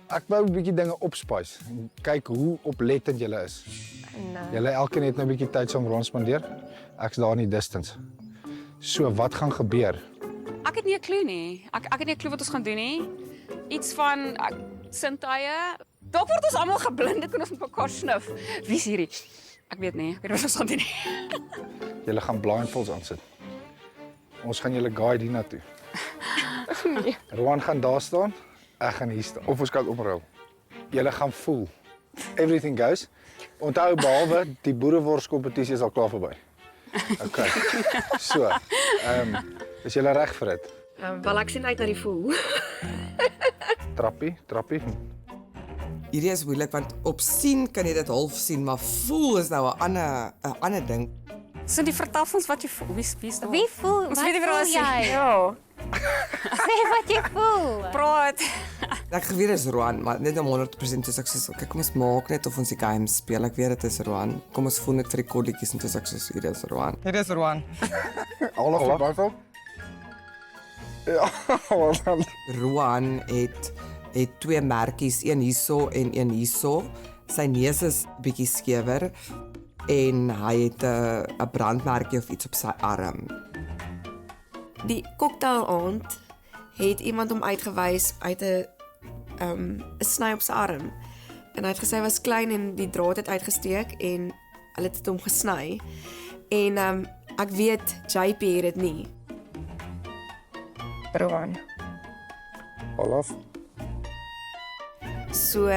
Ek wou 'n bietjie dinge opspice. Kyk hoe oplettend julle is. Julle elkeen het nou 'n bietjie tyd saam rondspandeer. Ek's daar in die distance. So, wat gaan gebeur? Ek het nie 'n klou nie. Ek het nie 'n klou wat ons gaan doen nie. Iets van sintuie. Dalk word ons almal geblind en ons met mekaar snif. Wie's hierdie? Ek weet nie. Ek weet nie wat ons gaan doen nie. Julle gaan blindfolds aansit. Ons gaan julle guide hiernatoe. Nee. Roan gaan daar staan, ek gaan hier staan. Of ons kan omruil. Julle gaan voel. Everything goes. Onthou behalwe die boereworskompetisie is al klaar verby. Okay. So, is julle reg vir dit? Wel ek sien uit na die voel. Trappie. Hierdie is moeilik want op sien kan jy dit half sien, maar voel is nou 'n ander ding. So die vertel ons wat jy voel. Wie's daar? Wie voel? Ons Wat weet nie waar voel ons jy? Ja. Sê wat jy voel. Praat. Ek geweet is Roan, maar net om 100% soos ek sê, kyk kom ons maak net of ons die game speel. Ek weet dit is Roan. Kom ons voel net vir die kolletjies en soos ek sê hier is Roan. Hier is Roan. Al byval? Ja, dan. Roan het twee merkies, een hierso en een hierso. Sy neus is bietjie skewer en hy het 'n brandmerkie of iets op sy arm. Die cocktail-aand het iemand hom uitgewys uit 'n sny op sy arm. En hy het gesê hy was klein en die draad het uitgesteek en hulle het hom gesny. En ek weet JP het dit nie. Roan. Olaf. So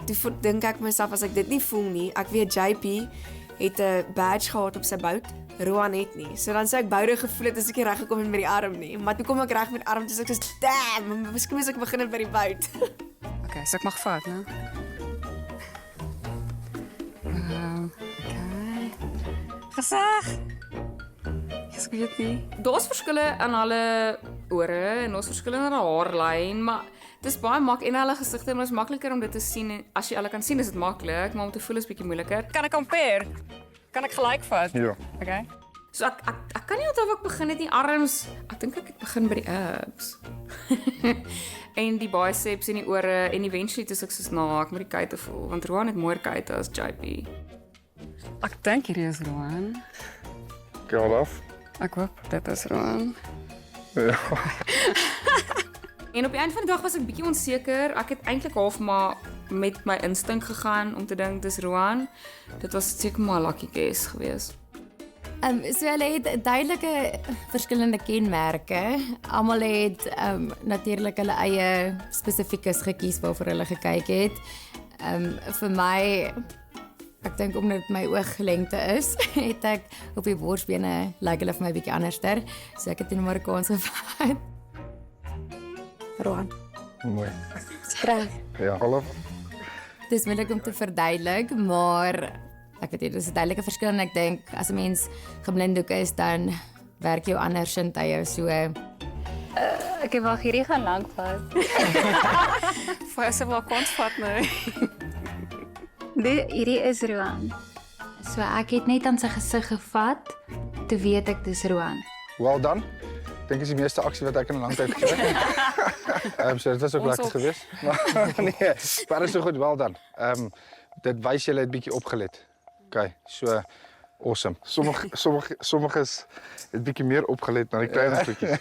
toe dink ek myself as ek dit nie voel nie, ek weet JP het 'n badge gehad op sy bout. Roan het nie. So dan sê ek beide gevoel het as ek nie reg gekom het met die arm nie. Maar toe kom ek reg met die arm, toe sê ek so damn, miskien moet ek begin het by die bout. Okay, so ek mag vat, né? Okay. Gesag. Ek weet nie. Daar's verskille aan hulle ore en daar's verskille aan hulle haarlyn, maar dis baie maklik en hulle gesigte is makliker om dit te sien. En as jy hulle kan sien, is dit maklik, maar om te voel is bietjie moeiliker. Kan ek compare? Kan ek gelyk vat? Ja. Okay. So ek kan nie onthou waar ek begin het nie. Arms. Ek dink ek het begin by die abs. En die biceps en die ore en eventually toe ek soos ek moet die kuite voel want Roan het mooier kuite as JP. Ek dink hierdie is Roan. Okay, Olaf. Ek hoop dit is Roan. Ja. En op die einde van die dag was ek bietjie onseker. Ek het eintlik half maar met my instink gegaan om te dink dis Roan. Dit was seker maar 'n lucky guess geweest. So hulle het duidelike verskillende kenmerke. Almal het natuurlik hulle eie spesifikus gekies waarvoor hulle gekyk het. Vir my, ek dink omdat my ooglengte is, het ek op die borsbene lyk hulle vir my bietjie anderster. So ek het 'n Marokkaans gevat. Roan. Mooi. Skryf. Ja, Olaf. Dit is moeilik om te verduidelik, maar ek weet nie, dis 'n duidelike verskil en ek dink as 'n mens geblinddoek is, dan werk jou ander sintuie so. Ek het wel hierdie gaan lank vat. Vir asse wel kans vat nou. Hierdie is Roan. So ek het net aan sy gesig gevat, toe weet ek dis Roan. Well done. Ek dink is die meeste aksie wat ek in 'n lang tyd gekry het. So dit was ook lekker geweest. Maar nee, baie so goed, well done. Dit wys julle het bietjie opgelet. Okay, so awesome. Sommiges het bietjie meer opgelet na die kleiner goedjies.